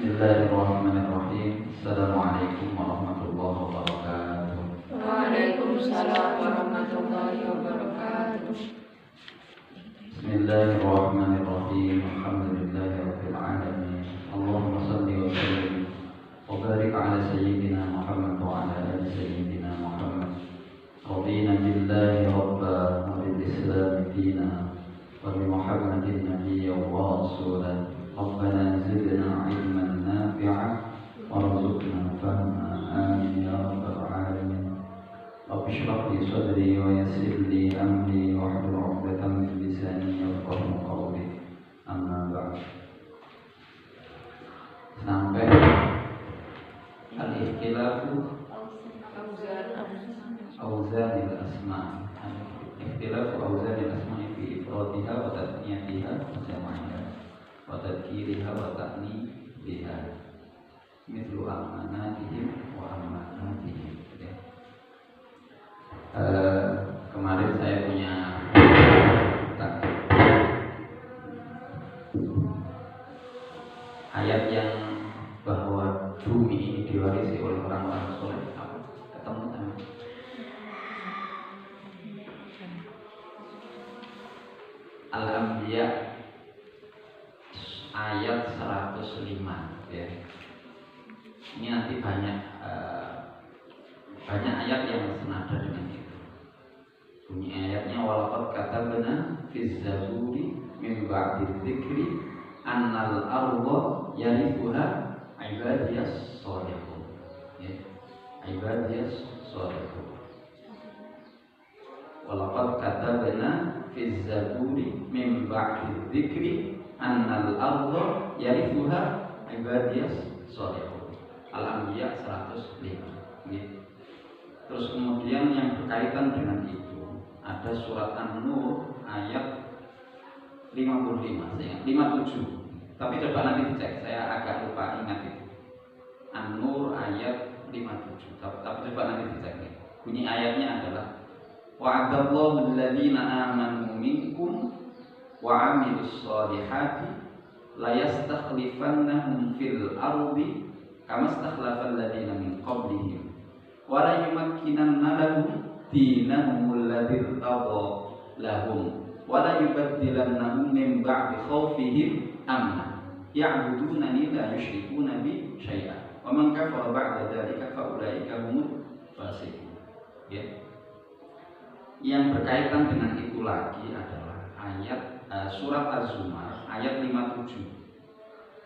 Bismillahirrahmanirrahim. Assalamualaikum warahmatullahi wabarakatuh. Waalaikumsalam warahmatullahi wabarakatuh. Bismillahirrahmanirrahim. Alhamdulillahirabbil alamin. Allahumma shalli wa sallim wa barik ala sayyidina Muhammad wa ala ali sayyidina Muhammad. Radina billahi rabba wa bil islam dina wa bi Muhammadin nabiyyan wa rasulan. Rabbana zidna ilman nafi'an warzuqna fahma. Amin ya rabbal alamin. Rabbi shrah li sadri wa yassir li amri wahlul 'uqdatam min lisani yafqahu qawli. Amma ba'd. Sampai al-ikhtilafu awzanil asma'. Ikhtilafu awzanil asma' fi ifradiha wa tasniyatiha wa jam'iha wa tadhkiriha wa ta'nibiha mithlu amanatihim wa amanatihim. Kemarin saya punya ayat yang bahwa bumi ini diwarisi oleh orang-orang soleh. Ketemu kan? Al-Anbiya ayat 105 ya. Ini nanti banyak ayat yang senada dengan itu. Bunyi ayatnya walaqad katabna fiz zaburi min ba'di dzikri annal arda yarithuha ibadiyas shalihun. Ya. Ibadiyas shalihun. Walaqad katabna fiz zaburi min ba'di dzikri annal arda yarithuha ibadiyas shalihun. Al-Anbiya 105. Gitu. Terus kemudian yang berkaitan dengan itu ada surat An-Nur ayat 55, 57. Tapi coba nanti dicek, saya agak lupa ingat itu. An-Nur ayat 57. Tapi coba nanti dicek. Bunyi ayatnya adalah wa'adallahu alladhina amanu minkum wa 'amilus shalihati la yastakhlifannahum fil ardi kama istakhlafal ladzina min qablihim wa la yumakkinanna lahum dinahum alladzi irtadha lahum wa la yubaddilannahum min ba'di khawfihim amna ya'budunani la yusyrikuna bi syai'a wa man kafara ba'da dzalika fa ulaika humul fasiqun. Ya. Yang berkaitan dengan itu lagi adalah ayat surat Az-Zumar ayat 57.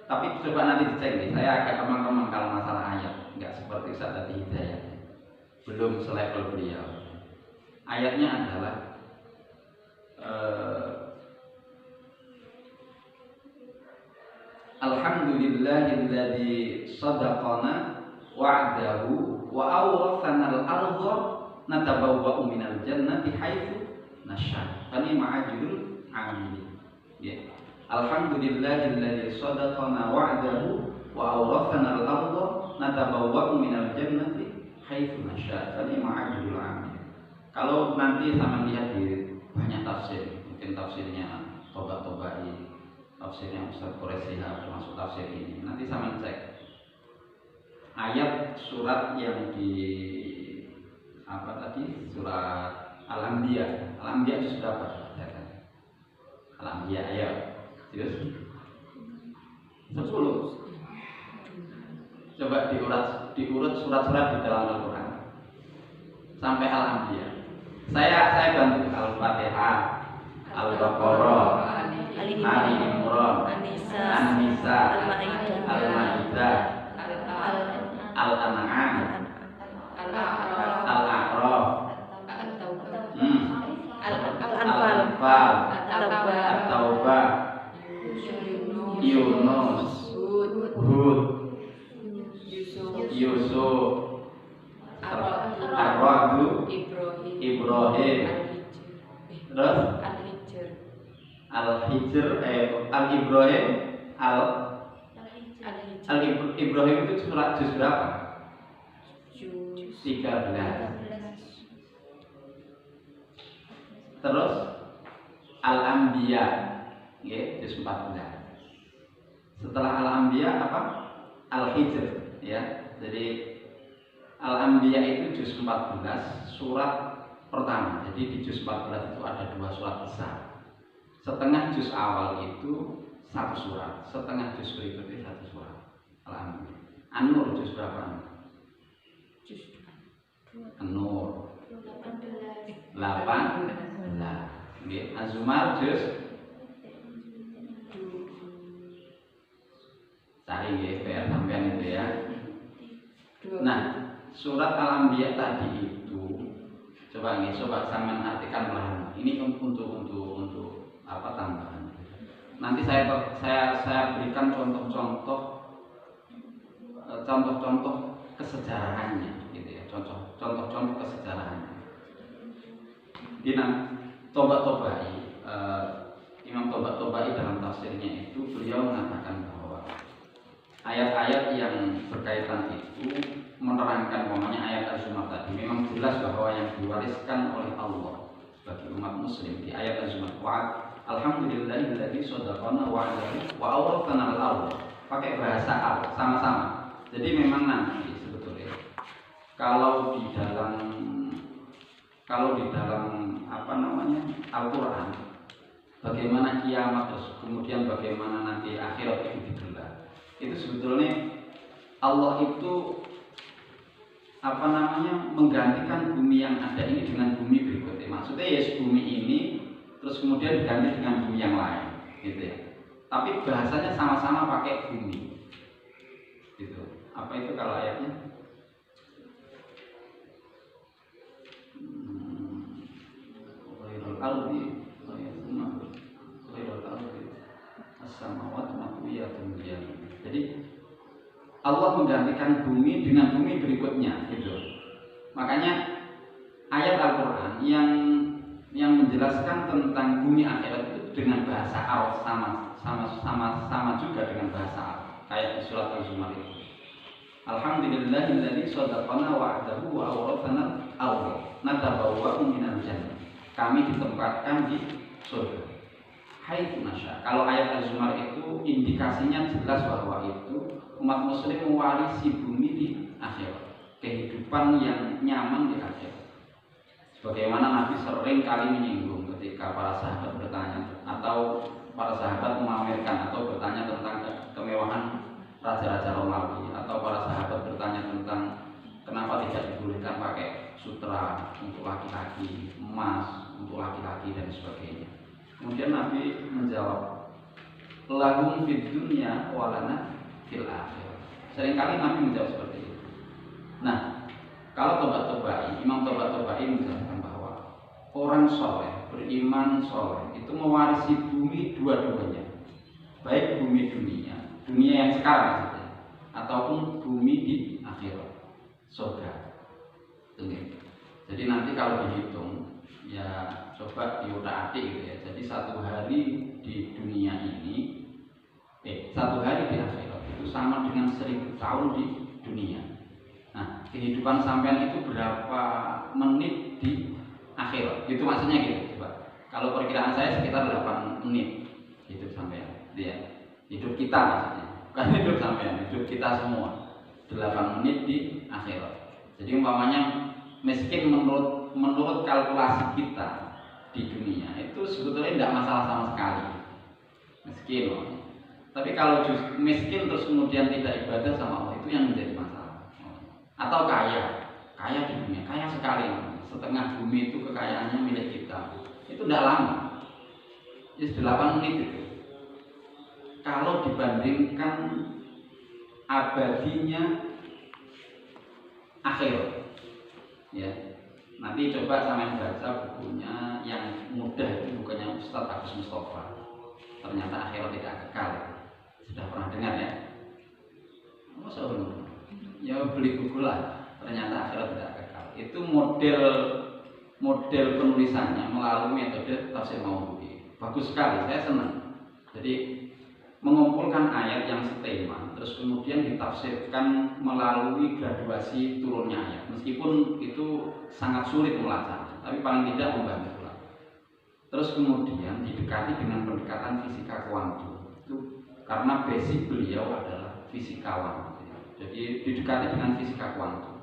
Tapi coba nanti dicek nih, saya agak kemang-kemang kalau masalah ayat, nggak seperti Ustaz tadi Hidayat, belum selevel beliau. Ayatnya adalah Alhamdulillahilladzi sadaqana wa'dahu wa awrathana al-ardha natabawwa'u minal jannati haitsu nasha. Ini ma'ajirul amilin. Ya. Alhamdulillahilladzi sadaqana wa'dahu wa awrathana al-ardha natabawwa'u minal jannati haitsu nasha. Ini ma'ajirul amilin. Kalau nanti sama lihat di banyak tafsir, mungkin tafsirnya Toba-Tobai, tafsirnya Ustaz Quraisyiha termasuk tafsir ini. Nanti sama cek ayat surat yang di apa tadi? Surat Al-Anbiya. Al-Anbiya itu sudah apa? Al-Anbiya ya. Terus 10. Coba diurut surat-surat di dalam Al-Qur'an sampai Al-Anbiya. Saya bantu Al-Fatihah, Al-Baqarah, Ali Imran, An-Nisa, Al-Maidah, Al-An'am, Al-A'raf, Al-Anfal, At-Taubah, Yunus, Hud, Yusuf, Ar-Ra'd, Ibrahim, terus Al-Hijr, Al-Ibrahim, Al-Ibrahim itu surat juz berapa? 13. Terus Al-Anbiya, ya, juz 14. Setelah Al-Anbiya apa? Al-Hijr ya. Jadi Al-Anbiya itu juz 14 surat pertama. Jadi di juz 14 itu ada 2 surat besar. Setengah juz awal itu 1 surat, setengah juz berikutnya 1 surat. Al-Anbiya. An-Nur juz berapa? An-Nur 8. Nggih, Az-Zumar juz cari nggih PR sampean itu ya. Nah, surat Al-Anbiya tadi itu coba sampean artikan pelan. Ini untuk apa tambahan. Nanti saya berikan contoh-contoh kesejarahannya gitu ya. Contoh-contoh kesejarahannya. Di Toba-Tobai, Imam Toba-Tobai dalam tafsirnya itu beliau mengatakan bahwa ayat-ayat yang berkaitan itu menerangkan namanya ayat Az-Zumar tadi memang jelas bahwa yang diwariskan oleh Allah bagi umat muslim di ayat Az-Zumar alhamdulillahilladzi shadaqana wa'adahu wa awrathana al-ardh, pakai bahasa al sama-sama. Jadi memang nanti sebetulnya kalau di dalam apa namanya Al-Quran, bagaimana kiamat terus kemudian bagaimana nanti akhirat itu digelar, itu sebetulnya Allah itu apa namanya menggantikan bumi yang ada ini dengan bumi berikutnya. Maksudnya ya bumi ini terus kemudian diganti dengan bumi yang lain, gitu ya. Tapi bahasanya sama-sama pakai bumi, gitu. Apa itu kalau ayatnya? Al-ardi as-samawati matwiyatun biyamin. Jadi Allah menggantikan bumi dengan bumi berikutnya gitu. Makanya ayat Al-Qur'an yang menjelaskan tentang bumi akhirat itu dengan bahasa Arab sama juga dengan bahasa Arab. Kayak di surat Az-Zumar itu. Alhamdulillahilladzi shadaqana wa'adahu wa awrathana al-ardh. Natabawwa'u minal jannah. Kami ditempatkan di surga. Haitsu nasya. Kalau ayat Az-Zumar itu indikasinya jelas bahwa itu umat muslim mewarisi bumi di akhirat, kehidupan yang nyaman di akhirat. Sebagaimana Nabi sering kali menyinggung ketika para sahabat bertanya atau para sahabat memamerkan atau bertanya tentang kemewahan raja-raja Romawi, atau para sahabat bertanya tentang kenapa tidak dibolehkan pakai sutra untuk laki-laki, emas untuk laki-laki dan sebagainya. Kemudian Nabi menjawab, lahum fid dunya walana fil akhirah. Seringkali Nabi menjawab seperti itu. Nah, kalau Toba-Tobai, Imam Toba-Tobai menjelaskan bahwa orang soleh, beriman soleh itu mewarisi bumi dua-duanya, baik bumi dunia yang sekarang maksudnya, ataupun bumi di akhirat, surga. Jadi nanti kalau dihitung, ya coba diutak-atik gitu ya. Jadi satu hari di dunia ini, satu hari di akhirat itu sama dengan 1000 tahun di dunia. Nah, kehidupan sampean itu berapa menit di akhirat? Itu maksudnya gitu, coba. Kalau perkiraan saya sekitar 8 menit hidup sampean, gitu ya. Hidup kita maksudnya, bukan hidup sampean, hidup kita semua 8 menit di akhirat. Jadi umpamanya miskin menurut kalkulasi kita di dunia itu sebetulnya tidak masalah sama sekali, miskin loh. Tapi kalau miskin terus kemudian tidak ibadah sama Allah, itu yang menjadi masalah. Atau kaya di dunia, kaya sekali, setengah bumi itu kekayaannya milik kita, itu tidak lama, just 8 menit itu. Kalau dibandingkan abadinya akhirat, ya. Nanti coba sampean baca bukunya yang mudah itu, bukannya Ustadz Agus Mustafa. Ternyata akhirat tidak kekal. Sudah pernah dengar ya? Masa belum? Ya beli buku lah. Ternyata akhirat tidak kekal. Itu model penulisannya melalui metode tafsir Maududi. Bagus sekali, saya senang. Jadi mengumpulkan ayat yang setema, terus kemudian ditafsirkan melalui graduasi turunnya ayat. Meskipun itu sangat sulit melacaknya, tapi paling tidak membantu lah. Terus kemudian didekati dengan pendekatan fisika kuantum. Itu karena basic beliau adalah fisikawan. Jadi didekati dengan fisika kuantum.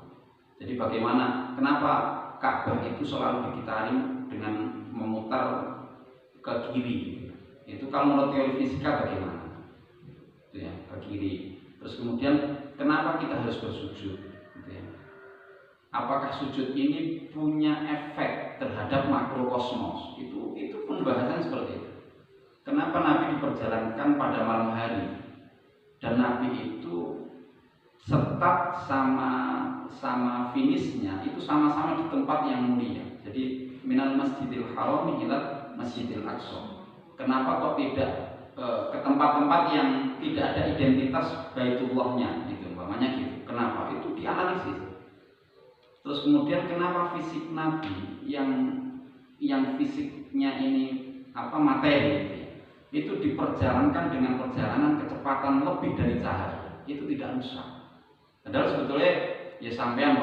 Jadi bagaimana, kenapa Ka'bah itu selalu dikitari dengan memutar ke kiri? Itu kalau menurut teori fisika bagaimana? Itu ya, ke kiri. Terus kemudian kenapa kita harus bersujud? Gitu ya. Apakah sujud ini punya efek terhadap makrokosmos? Itu pembahasan seperti itu. Kenapa Nabi diperjalankan pada malam hari dan Nabi itu start sama finishnya itu sama-sama di tempat yang mulia. Jadi minal masjidil haram ila masjidil aqsa. Kenapa kok tidak ke tempat-tempat yang tidak ada identitas Baitullahnya gitu, umpamanya gitu. Kenapa? Itu dianalisis. Terus kemudian kenapa fisik Nabi yang fisiknya ini materi gitu ya, itu diperjalankan dengan perjalanan kecepatan lebih dari cahaya, itu tidak rusak. Padahal sebetulnya ya sampean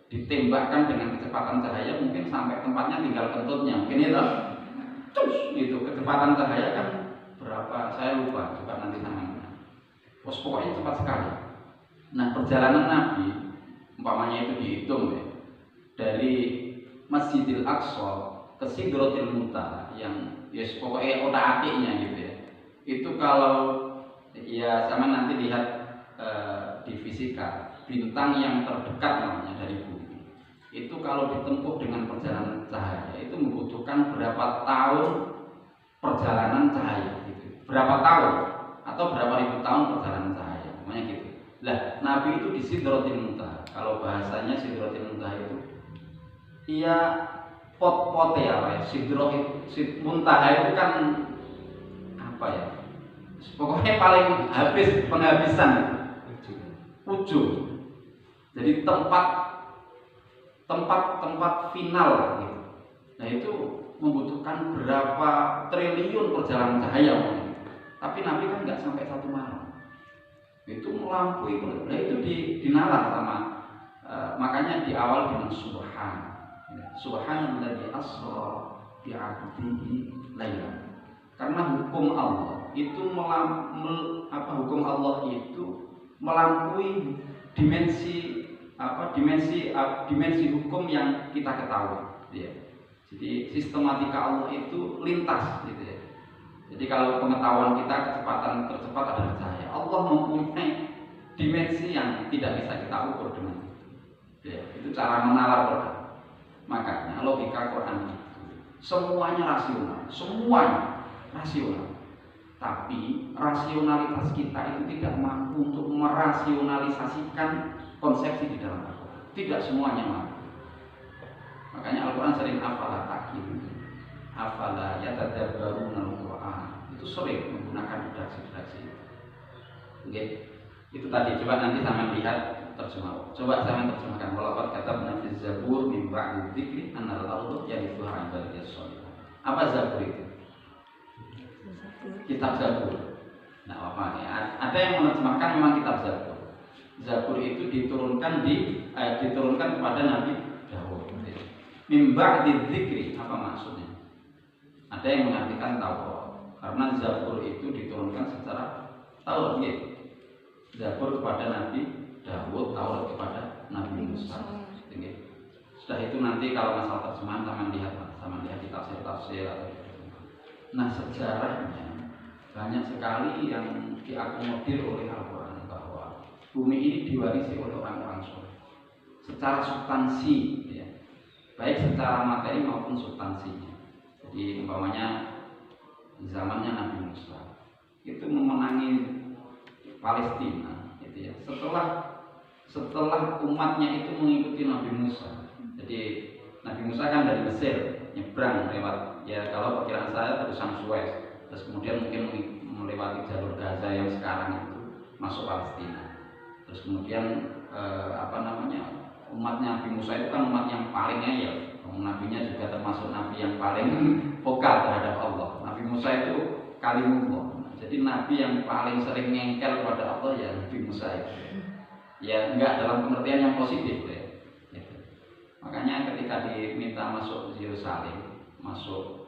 ditembakkan dengan kecepatan cahaya mungkin sampai tempatnya tinggal kentutnya, mungkin itu kecepatan cahaya kan berapa saya lupa, coba nanti sama. Pokoknya cepat sekali. Nah perjalanan Nabi umpamanya itu dihitung ya, dari Masjidil Aqsa ke Sidratil Muntaha yang pokoknya otak-atiknya gitu ya. Itu kalau ya sama nanti lihat di fisika, bintang yang terdekat namanya dari bumi. Itu kalau ditempuh dengan perjalanan cahaya itu membutuhkan berapa tahun perjalanan cahaya gitu. Berapa tahun atau berapa ribu tahun perjalanan cahaya, namanya gitu. Lah, Nabi itu di Sidratil Muntaha. Kalau bahasanya Sidratil Muntaha itu iya pot-pot ya, Muntaha itu kan apa ya? Pokoknya paling habis penghabisan ujung. Jadi tempat final gitu. Nah itu membutuhkan berapa triliun perjalanan cahaya. Tapi Nabi kan nggak sampai 1 malam. Itu melampaui. Nah itu dinalar sama makanya di awal dengan Subhanalladzi asra bi 'abdihi lailan. Karena hukum Allah itu hukum Allah itu melampaui dimensi hukum yang kita ketahui ya. Jadi sistematika Allah itu lintas gitu ya. Jadi kalau pengetahuan kita kecepatan tercepat adalah cahaya, Allah mempunyai dimensi yang tidak bisa kita ukur dengan ya, itu cara menalar Quran. Makanya logika Quran itu semuanya rasional. Tapi rasionalitas kita itu tidak mampu untuk merasionalisasikan konsepsi di dalam Al-Quran. Tidak semuanya mampu. Makanya Al-Quran sering afala ta'qilun, afala yatadabbaruna al-Quran. Itu sering menggunakan redaksi-redaksi. Oke. Itu tadi, coba nanti sama lihat terjemah. Coba sama terjemahkan. Walaqad katabna fiz zabur min ba'di dzikri annal ardu yarithuha ibadiyas shalihun. Apa Zabur itu? Kitab Zabur. Nah, apa ya? Ada yang menerjemahkan memang kitab Zabur. Zabur itu diturunkan kepada Nabi Daud. Min ba'di dzikri, apa maksudnya? Ada yang mengartikan Taurat. Karena Zabur itu diturunkan secara Taurat gitu. Zabur kepada Nabi Daud, Taurat kepada Nabi Musa. Setelah itu nanti kalau masalah terjemahan sama lihat di tafsir atau nah sejarahnya banyak sekali yang diakomodir oleh Al-Quran bahwa bumi ini diwarisi oleh orang-orang soleh secara substansi ya. Baik secara materi maupun substansinya. Jadi umpamanya zamannya Nabi Musa itu memenangi Palestina gitu ya. Setelah umatnya itu mengikuti Nabi Musa. Jadi Nabi Musa kan dari Mesir nyebrang lewat ya kalau perkiraan saya terusan Suez, terus kemudian mungkin melewati jalur Gaza yang sekarang itu masuk Palestina. Terus kemudian umatnya Nabi Musa itu kan umat yang paling ngeyel. Nabinya juga termasuk nabi yang paling vokal terhadap Allah. Nabi Musa itu kalimullah. Jadi nabi yang paling sering ngengkel kepada Allah ya Nabi Musa itu. Ya enggak dalam pengertian yang positif ya. Makanya ketika diminta masuk Yerusalem, masuk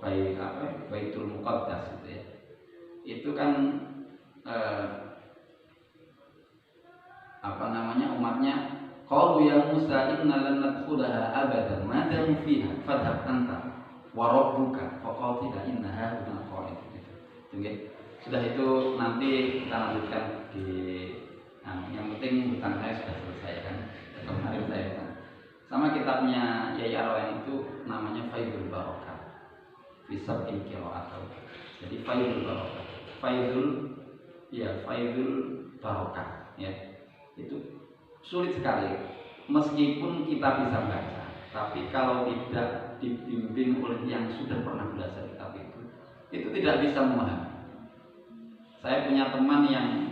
Baitul Muqaddas gitu ya. Itu kan umatnya, qalu ya Musa inna lan nadkhulaha abadan ma damu fiha fadhhab anta wa rabbuka faqatila innaha huna qa'idun. Sudah itu nanti kita lanjutkan di yang penting hutang saya sudah selesai kan. Kemarin saya hutang. Sama kitabnya Yai Arwani itu namanya Faidul Barokah. Fisab Qiraat. Jadi Faidul Barokah. Faidul Barokah ya. Itu sulit sekali meskipun kita bisa baca, tapi kalau tidak dibimbing oleh yang sudah pernah belajar kitab itu tidak bisa memahami. Saya punya teman yang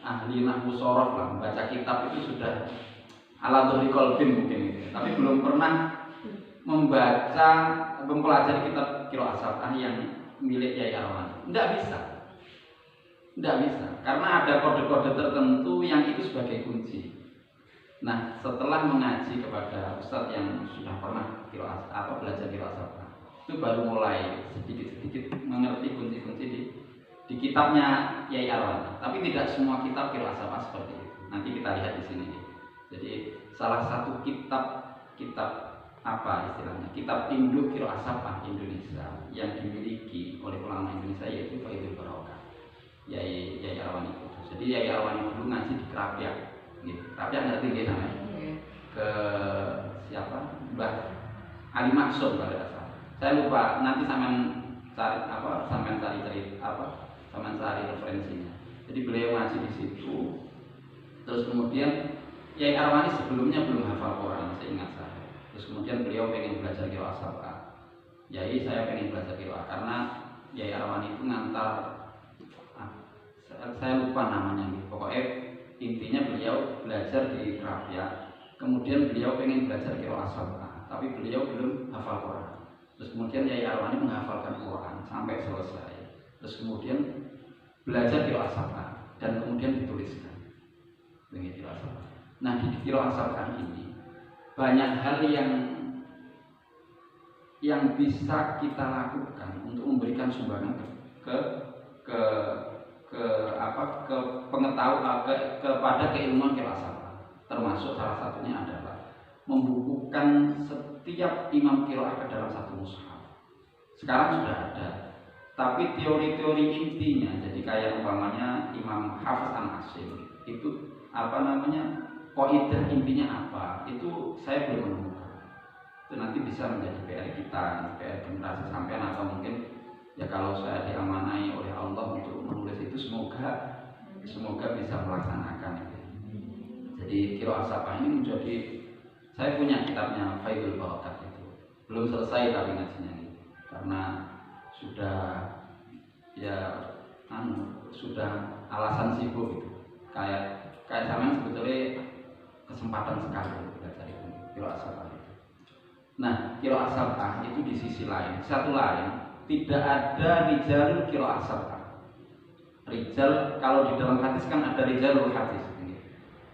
ahli nahwu shorof lah, membaca kitab itu sudah ala dhuri qalbin mungkin itu, tapi belum pernah mempelajari kitab Qiraat Sab'ah yang milik Yai Arwani. Tidak bisa, karena ada kode-kode tertentu yang itu sebagai kunci. Nah, setelah mengaji kepada ustadz yang sudah pernah belajar Qiraat Sab'ah, itu baru mulai sedikit-sedikit mengerti kunci-kunci di kitabnya Yai Arwani. Tapi tidak semua kitab Qiraat Sab'ah seperti itu. Nanti kita lihat di sini. Jadi salah satu kitab apa istilahnya? Kitab induk Qiraat Sab'ah Indonesia yang dimiliki oleh ulama Indonesia yaitu Faidul Barokah. Yai Arwani itu. Jadi Yai Arwani dulu ngaji di Kerapiak. Gitu. Kerapiak ngerti nggih namanya? Ke siapa? Mbah Ali Maksum pada dasar. Saya lupa, nanti sampean cari referensinya. Jadi beliau ngaji di situ. Terus kemudian Yai Arwani sebelumnya belum hafal Quran, seingat saya. Terus kemudian beliau pengen belajar Qiraat Sab'ah. Yai, saya pengen belajar Qiraat karena Yai Arwani itu ngantar, saya lupa namanya nih. Pokoknya intinya beliau belajar di Kerapiak. Kemudian beliau pengen belajar Qiraat Sab'ah, tapi beliau belum hafal Quran. Terus kemudian Yai Arwani menghafalkan Quran sampai selesai. Terus kemudian belajar Qiraat Sab'ah dan kemudian dituliskan dengan Qiraat Sab'ah. Nah, di Qiraat Sab'ah ini banyak hal yang bisa kita lakukan untuk memberikan sumbangan kepada keilmuan Qiraat Sab'ah. Termasuk salah satunya adalah membukukan setiap imam qiraah ke dalam satu mushaf. Sekarang sudah ada, tapi teori-teori intinya, jadi kayak umpamanya Imam Hafiz An-Asim itu kaidah intinya apa, itu saya belum menemukan. Itu nanti bisa menjadi PR kita, PR generasi sampean, atau mungkin ya kalau saya diamanai oleh Allah untuk menulis itu, semoga bisa melaksanakan itu. Jadi Qiraat Sab'ah ini menjadi, saya punya kitabnya Faidul Barokah itu, belum selesai tapi ngajinya ini, karena sudah alasan sibuk gitu. Kayak zaman sebetulnya kesempatan sekali belajar itu Qiraat Sab'ah itu. Nah, Qiraat Sab'ah itu di sisi lain, tidak ada rijalul Qiraat Sab'ah. Rijal kalau di dalam hadis kan ada rijalul hadis.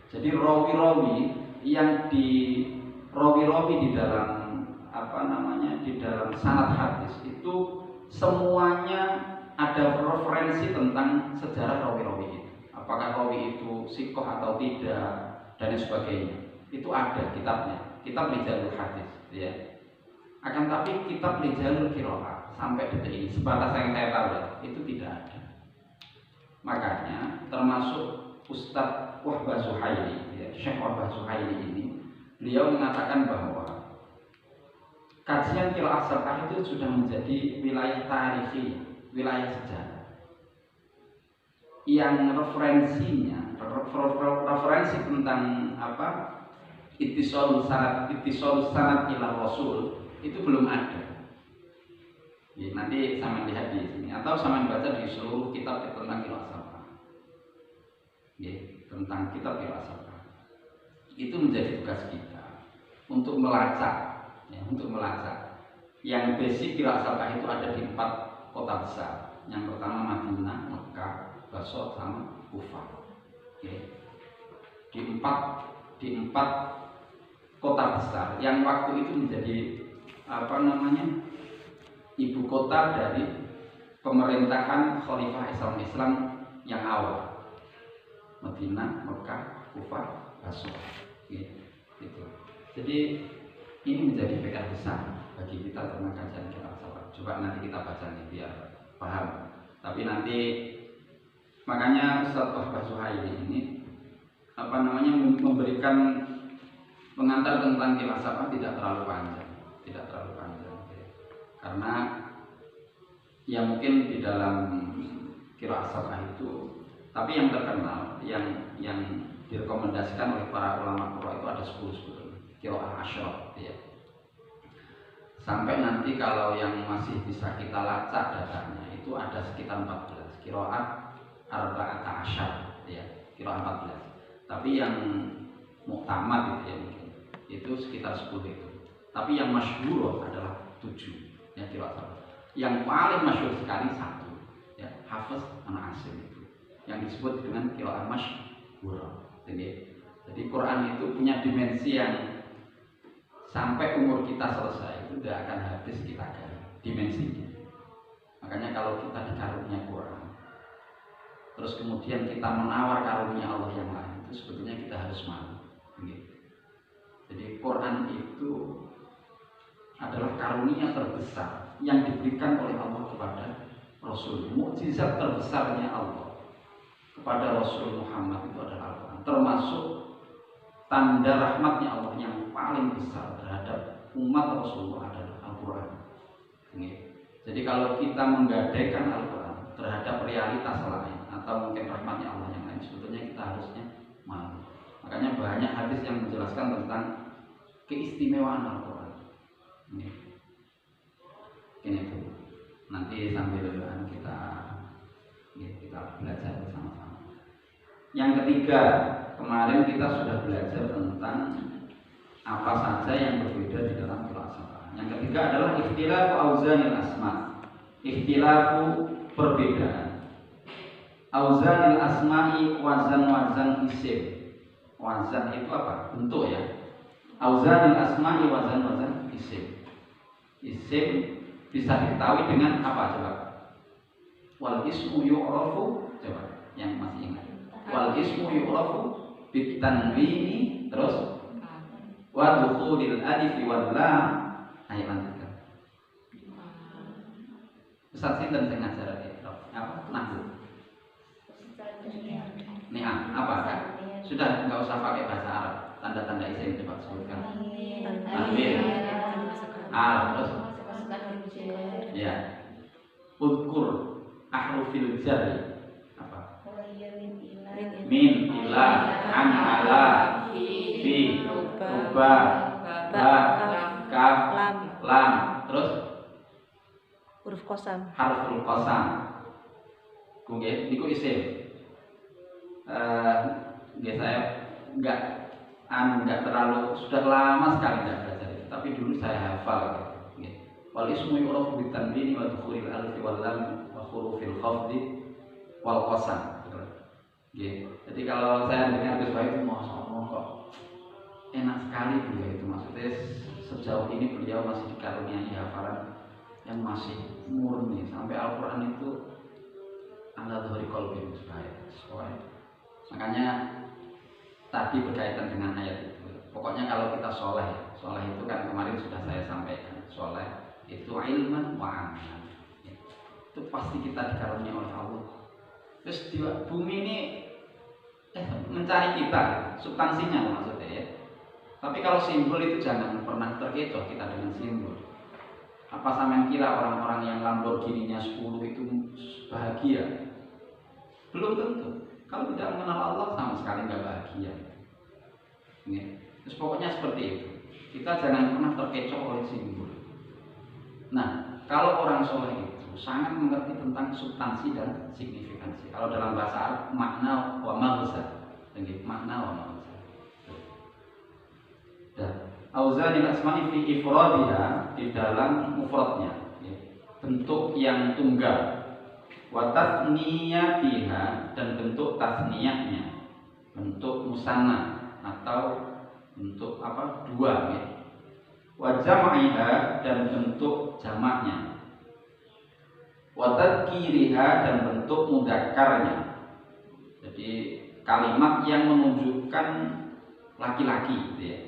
Jadi rawi-rawi yang di dalam di dalam sanad hadis itu semuanya ada referensi tentang sejarah rawi-rawi itu. Apakah rawi itu sikoh atau tidak dan sebagainya. Itu ada kitabnya, kitab rijalul hadis ya. Akan tapi kitab rijalul qiraah sampai detik ini sebatas yang saya tahu itu tidak ada. Makanya termasuk Ustadz Wahbah Zuhaili, ya, Syekh Wahbah Zuhaili ini, beliau mengatakan bahwa kajian Qiraat Sab'ah itu sudah menjadi wilayah tarihi, wilayah sejarah, yang referensi tentang ittisalus sanad ila Rasul itu belum ada. Ya, nanti sama lihat di sini atau sama baca di seluruh kitab tentang Qiraat Sab'ah. Ya, tentang kitab Qiraat Sab'ah. Itu menjadi tugas kita untuk melacak, ya, Yang basic Qiraat Sab'ah itu ada di 4 kota besar. Yang pertama Madinah, Mekah, Basra, sama Kufah. Okay. Di empat kota besar yang waktu itu menjadi ibu kota dari pemerintahan Khalifah Islam yang awal. Madinah, Mekah, kufah basuh. Gitu. Jadi ini menjadi PR besar bagi kita tentang kajian qiraat sabah. Coba nanti kita baca nih biar paham. Tapi nanti makanya Ustaz Wahbah Suhaili ini memberikan pengantar tentang qiraat sabah tidak terlalu panjang, karena ya mungkin di dalam qiraat sabah itu, tapi yang terkenal yang direkomendasikan oleh para ulama qiraat itu ada 10 sebetulnya, qiraat asyraf ya. Sampai nanti kalau yang masih bisa kita lacak datanya itu ada sekitar 14 qiraat arba'at asyar ya, qiraat 14. Tapi yang muktamad itu ya mungkin itu sekitar 10 itu. Tapi yang masyhur adalah 7 ya qiraat sabah. Yang paling masyhur sekali 1 ya, Hafiz Anak Asim itu yang disebut dengan qiraat masyhur. Jadi Quran itu punya dimensi yang sampai umur kita selesai itu tidak akan habis kita gali dimensinya. Makanya kalau kita dikarunia Quran, terus kemudian kita menawar karunia Allah yang lain, itu sebetulnya kita harus malu. Jadi Quran itu adalah karunia terbesar yang diberikan oleh Allah kepada Rasul. Mukjizat terbesarnya Allah kepada Rasul Muhammad itu adalah Al-Quran, termasuk tanda rahmatnya Allah yang paling besar terhadap umat Rasulullah adalah Al-Quran. Jadi kalau kita menggadaikan Al-Quran terhadap realitas lain atau mungkin rahmatnya Allah yang lain, sebetulnya kita harusnya malu. Makanya banyak hadis yang menjelaskan tentang keistimewaan Al-Quran. Ini tuh nanti sambil kita belajar bersama-sama. Yang ketiga, kemarin kita sudah belajar tentang apa saja yang berbeda di dalam qiraat sabah. Yang ketiga adalah ikhtilafu auzanil asma. Ikhtilafu perbedaan. Auzanil asma'i wazan isim. Wazan itu apa? Bentuk ya. Auzanil asma'i wazan isim. Isim bisa diketahui dengan apa coba? Wal ismu yu'rafu, coba yang masih ingat. Wal ismu yu'rafu bitanwini, terus wa dukhulil alif wal lam. Ayo lanjutkan. Ustaz sinten sing ngajar apa? Nahwu. Ni'am apa? Sudah enggak usah pakai bahasa Arab. Tanda-tanda isim coba sebutkan. Tanwin. Terus ya. Udkur ahrufil jar apa? Min, ila, an, ala, fi, ruba, ba, kaf, lam, terus huruf qasam. Harful qasam. Oke, niku isim. Saya enggak terlalu, sudah lama sekali enggak belajar itu, tapi dulu saya hafal. Wal ismu yu'rafu bitanwini wa dukhulil alif wal lam wa hurufil khafdi wal qasam. Jadi kalau saya dengar Gus Wahid itu masya Allah kok enak sekali beliau itu, maksudnya sejauh ini beliau masih dikaruniai hafalan yang masih murni sampai Al-Quran itu ala dhahri qalbi Gus Wahid. Makanya tadi berkaitan dengan ayat itu, pokoknya kalau kita soleh itu kan kemarin sudah saya sampaikan, soleh itu ilman wa amalan, itu pasti kita dikaruniai oleh Allah. Terus di bumi ini mencari kita substansinya maksudnya ya. Tapi kalau simbol itu jangan pernah terkecoh kita dengan simbol. Apa sampean kira orang-orang yang Lamborghini-nya 10 itu bahagia? Belum tentu. Kalau tidak mengenal Allah sama sekali nggak bahagia. Terus pokoknya seperti itu. Kita jangan pernah terkecoh oleh simbol. Nah, kalau orang soleh itu sangat mengerti tentang substansi dan signifikansi. Kalau dalam bahasa Arab, makna wa maghza. Makna wa maghza. Dan auzanil asma'i fi ifradiha, di dalam mufradnya, bentuk yang tunggal. Wa tasniyatiha, dan bentuk tasniyahnya, bentuk musanna atau bentuk apa? Dua ya. Wa jam'iha, dan bentuk jamaknya. Wa tadkiriha, dan bentuk mudzakarnya. Jadi kalimat yang menunjukkan laki-laki gitu ya.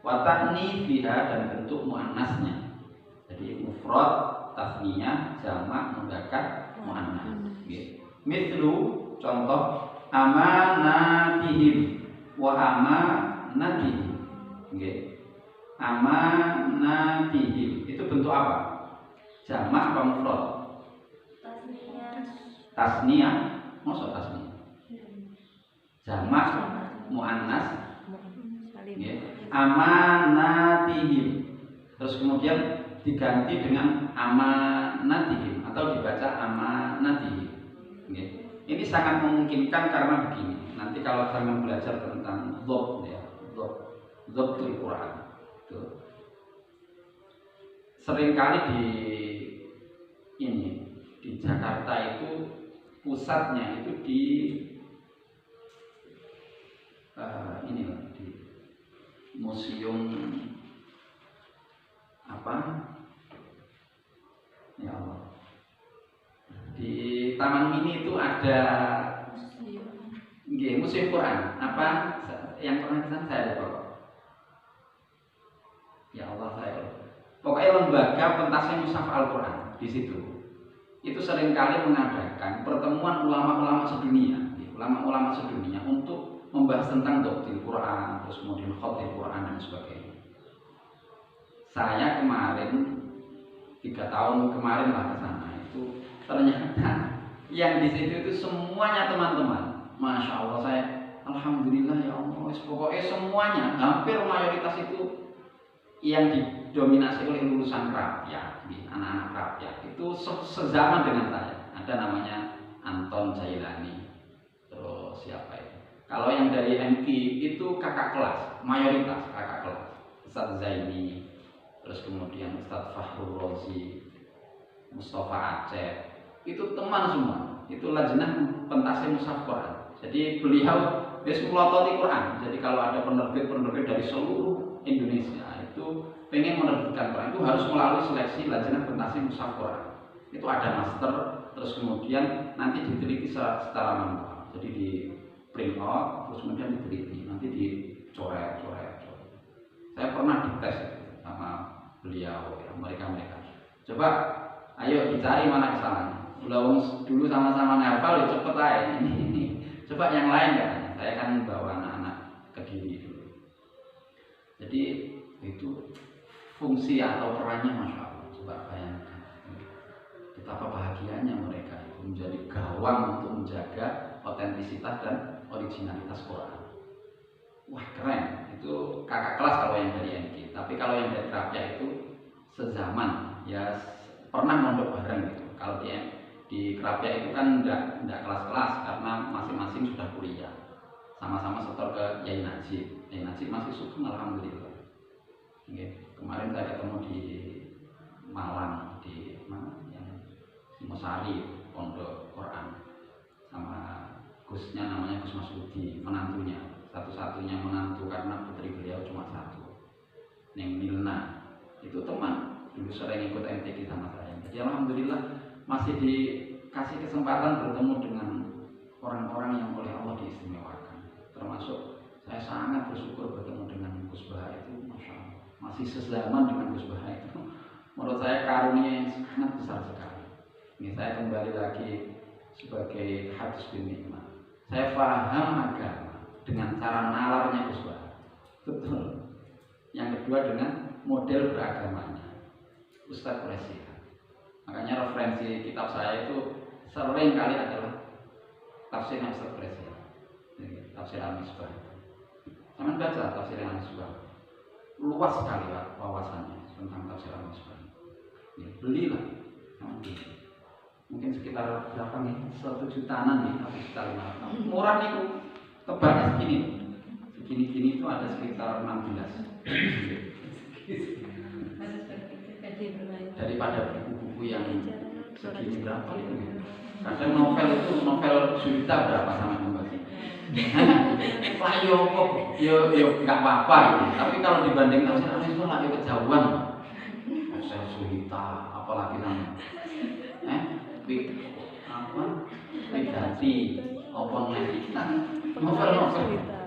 Wa ta'nifiha dan bentuk muannasnya. Jadi mufrad, tasniyah, jamak, mudzakkar, muannas. Nggih. Mithlu contoh amanatihim wa amanatihim. Nggih. Amanatihim itu bentuk apa? Jamak apa mufrad? Tasniyah. Masa tasniyah? Jamak, muannas. Amanatihim. Terus kemudian diganti dengan amanatihim atau dibaca amanatihim. Ini sangat memungkinkan karena begini. Nanti kalau kalian belajar tentang dhabt ya, dhabtul Quran. Seringkali di Jakarta itu pusatnya itu di di museum apa ya Allah, di Taman Mini itu ada museum Quran apa yang pernah kesana saya lupa. Ya Allah saya lupa. Pokoknya lembaga pentasnya mushaf Al-Quran di situ. Itu seringkali mengadakan pertemuan ulama-ulama sedunia, ulama-ulama sedunia untuk membahas tentang dhabtul Quran, terus kemudian khatil Quran dan sebagainya. Saya kemarin 3 tahun kemarin lah ke sana itu ternyata yang di situ itu semuanya teman-teman, masya Allah saya alhamdulillah ya Allah, pokoknya semuanya hampir mayoritas itu yang didominasi oleh lulusan rakyat, anak-anak rakyat itu sezaman dengan saya. Ada namanya Anton Jailani, terus siapa itu? Kalau yang dari MQ itu kakak kelas, mayoritas kakak kelas. Ustadz Zaini, terus kemudian Ustadz Fahrul Rozi, Mustafa Aceh, itu teman semua. Itu lajnah pentasih mushaf Quran. Jadi beliau melototi Quran. Jadi kalau ada penerbit dari seluruh Indonesia itu pengen menerbitkan Quran itu harus melalui seleksi lajnah pentasih mushaf Quran. Itu ada master, terus kemudian nanti diteliti secara manual. Jadi di print out, terus kemudian diteliti, nanti dicoret. Saya pernah dites sama beliau, ya, mereka. Coba, ayo dicari mana kesalahannya. Dulu sama-sama ngafal, ya cepet aja. Ini. Coba yang lain katanya. Saya kan bawa anak-anak ke diri dulu. Jadi itu fungsi atau perannya masya Allah. Coba bayangkan. Betapa bahagianya mereka itu menjadi gawang untuk menjaga otentisitas dan originalitas Quran. Wah keren, itu kakak kelas kalau yang dari MK. Tapi kalau yang dari Krapia itu sezaman, ya pernah mondok bareng gitu. Kalau di Krapia itu kan enggak kelas-kelas karena masing-masing sudah kuliah. Sama-sama setor ke Yai Najib. Yai Najib masih sukun alhamdulillah. Kemarin saya ketemu di Malang, di mana yang Mosari Pondok Quran sama Gusnya namanya Gus Masudi, menantunya, satu-satunya menantu karena putri beliau cuma satu, Neng Milna. Itu teman, dulu sering ikut MTQ sama saya. Jadi alhamdulillah masih dikasih kesempatan bertemu dengan orang-orang yang oleh Allah diistimewakan. Termasuk saya sangat bersyukur bertemu dengan Gus Baha itu, masya Allah, masih sezaman dengan Gus Baha itu. Menurut saya karunia yang sangat besar sekali. Ini saya kembali lagi sebagai hadis bin nikmat. Saya paham agama dengan cara nalarnya Gus Baha. Betul. Yang kedua dengan model beragamanya Ustadz Presiden. Makanya referensi kitab saya itu sering kali adalah tafsir Ustadz Presiden, tafsir Al-Misbah. Jangan baca tafsir Al-Misbah, luas sekali wawasannya tentang tafsir Al-Misbah. Belilah, mungkin sekitar berapa nih? 1 jutaan nih, tapi sekitar 500. Murah nih, tebalnya segini. Segini itu ada sekitar 16. Daripada buku-buku yang segini berapa itu? Kadang novel juta berapa sama membaca? Lah yo nggak apa-apa gitu. Tapi kalau dibanding tafsir Al-Misbah lagi kejauhan. Saya Suhita, apalagi namanya? Widati, Apa nih? Novel-novel. Cerita.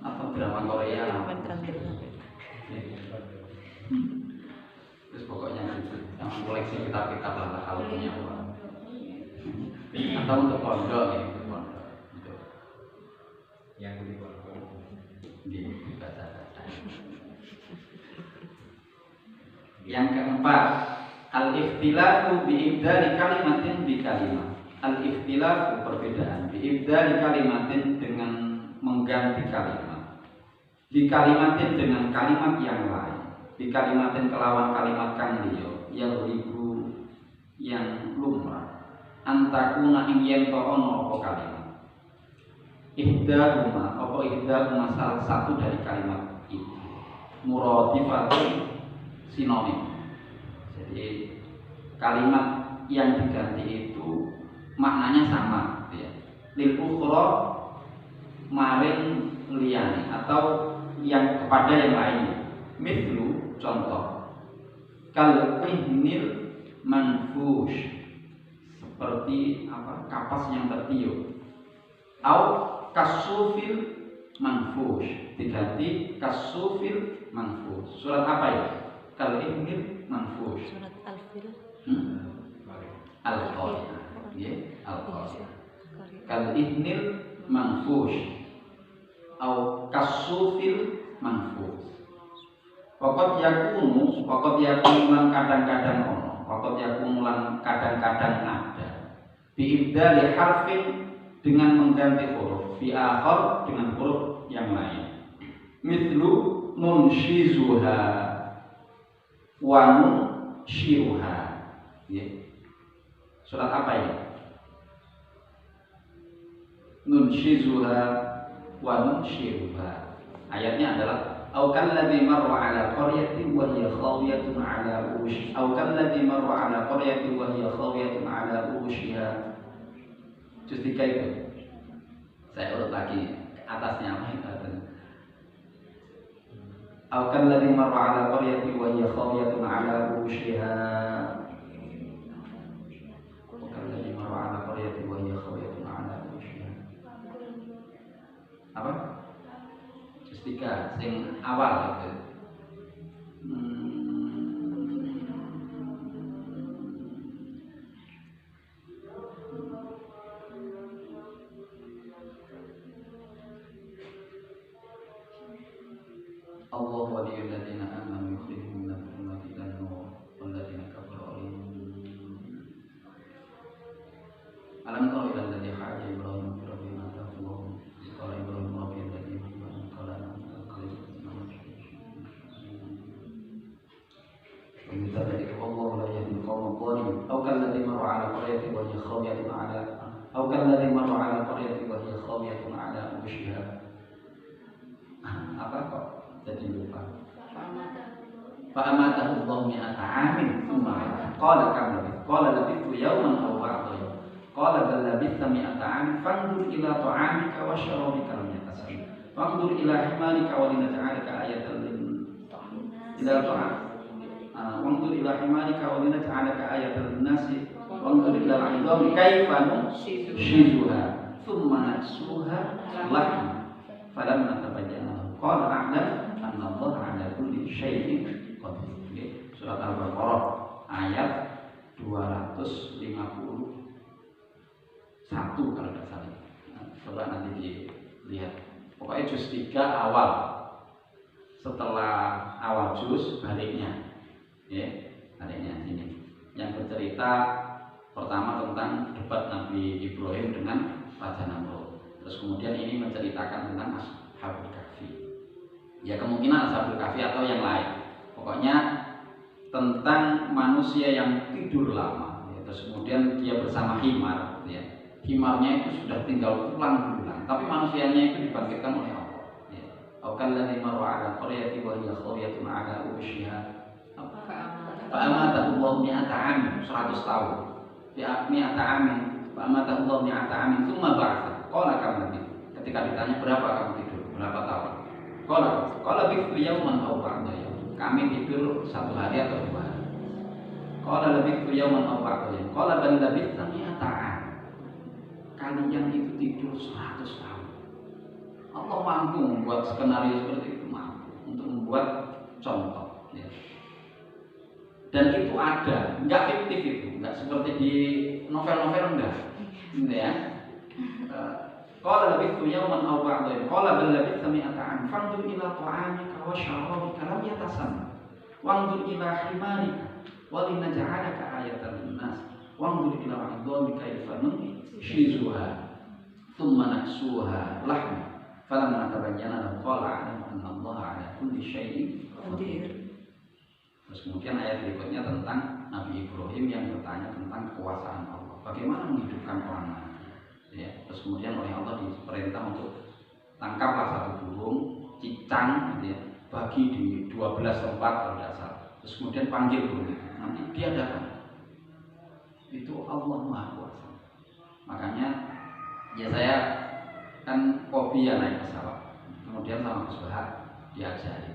Apa drama Korea? Terus pokoknya gitu. Yang koleksi kitab-kitab lah kalau punya uang. Atau untuk pondok ya, untuk pondok. Untuk yang di pondok. Dibaca-baca. Yang keempat, al-ikhtilafu bi'ibdali kalimatin bi kalimah. Al-ikhtilafu perbedaan bi'ibdali kalimatin dengan mengganti kalimat. Di kalimatin dengan kalimat yang lain. Di kalimatin kelawan kalimat kang liya yang ribu yang lumrah. Antakuna ing yen to ono apa kalimat. Ihdahuma salah satu dari kalimat itu. Muradifatun sinonim. Jadi kalimat yang diganti itu maknanya sama, ya. Lil ukhra maring liyane atau yang kepada yang lainnya. Mithlu contoh kal ihnil manfush seperti apa kapas yang tertiup. Au kasufil manfush diganti kasufil manfush. Surat apa ya? Kal ihnil manfush. Surat Al-Fil. Al-Qari'ah. Ya, Al-Qari'ah. Kal ihnil manfush. Au kasufil manfush. Pokok yakunu lan kadang-kadang ono. Pokok yakunu lan kadang-kadang ada. Bi'ibdali harfin dengan mengganti huruf. Fi akhar dengan huruf yang lain. Mithlu nunshizuha wa nunshiruha. Ya. Surat apa ini? Nunshizuha wa nunshiruha. Ayatnya adalah أو كالذي مر على قرية وهي خاوية على عروشها أو كالذي مر على قرية وهي خاوية على عروشها. Juz 3 itu. Saya urut lagi atasnya apa itu? أو كالذي مر على قرية وهي خاوية على عروشها وكالذي مر على قرية وهي خاوية على عروشها. Apa? 3 sing awal itu. Allah waliyul ladzina amanu yukhrijuhum minadh dhulumati ilan nur wal ladzina kafaru alam tara ila alladzi haja Ibrahim fi rabbih ma taqulu qala Ibrahim rabbi alladhi ومثل والله لا يهدي القوم الظالمين أو كالذي مر على قرية وهي خاوية على عروشها. Apa kok jadi lupa? Fa'amatahu Allah mi'ata amin thumma qala kam labith qala labithu yawman aw ba'da yawm qala bal labitha mi'ata amin fanzur ila ta'amika wa sharabika lam yatasanna fanzur ila himarika wa linaj'alaka ayatan lin ila ta'am wanzur ila himarika wa linaj'alaka ayatan lin-nasi wanzur ila al-'idami kaifa nunshizuha thumma naksuha lahma falamma tabayyana qala a'lam anna Allah 'ala kulli syai'in qadir. Surat Al-Baqarah ayat 251 kalau tidak salah. Coba nanti dilihat. Pokoknya juz 3 awal. Setelah awal juz baliknya. Ya, baliknya sini. Yang bercerita pertama tentang debat Nabi Ibrahim dengan Raja Namrud. Terus kemudian ini menceritakan tentang Ashabul Kahfi. Ya kemungkinan Ashabul Kahfi atau yang lain. Pokoknya tentang manusia yang tidur lama. Ya. Terus kemudian dia bersama himar. Ya. Himarnya itu sudah tinggal tulang-tulang. Tapi manusianya itu dibangkitkan oleh Allah. Ya. Aukalladzi marra ala qaryati wa hiya khawiyatun ala urushiha. Fa'amatahu Allah mi'ata amin 100 tahun. Mi'ata amin. Fa'amatahu Allah mi'ata amin. Tsumma ba'atha. Qala kam labith. Ketika ditanya berapa kamu tidur? Berapa tahun? Qala bithu yawman aw ba'da yawm. Kami tidur 1 hari atau 2 hari. Qala labithu yawman aw ba'da yawm. Qala bal labitha mi'ata am. kalian itu tidur 100 tahun. Allah mampu membuat skenario seperti itu, mampu untuk membuat contoh. Ya. Dan itu ada, nggak fiktif itu, nggak seperti di novel-novel enggak, gitu ya. Qala labithtu yawman aw ba'da yawm, qala bal labithta mi'ata 'am, fanzur ila ta'amika wa syarabika lam yatasanna, wanzur ila himarika wa linaj'alaka ayatan lin-nas, wanzur ila 'idhamika kayfa nunshizuha thumma naksuha lahma falamma tabayyana lahu qala a'lamu anna Allaha 'ala kulli syai'in qadir. Terus kemudian ayat berikutnya tentang Nabi Ibrahim yang bertanya tentang kekuasaan Allah, bagaimana menghidupkan orang mati. Ya, terus kemudian oleh Allah diperintah untuk tangkaplah satu burung cicang, gitu ya, bagi di 12 tempat kalau tidak salah. Terus kemudian panggil burung itu, nanti dia datang. Itu Allah Maha Kuasa. Makanya ya saya kan hobi ya naik pesawat, kemudian sama Gus Bahar diajari.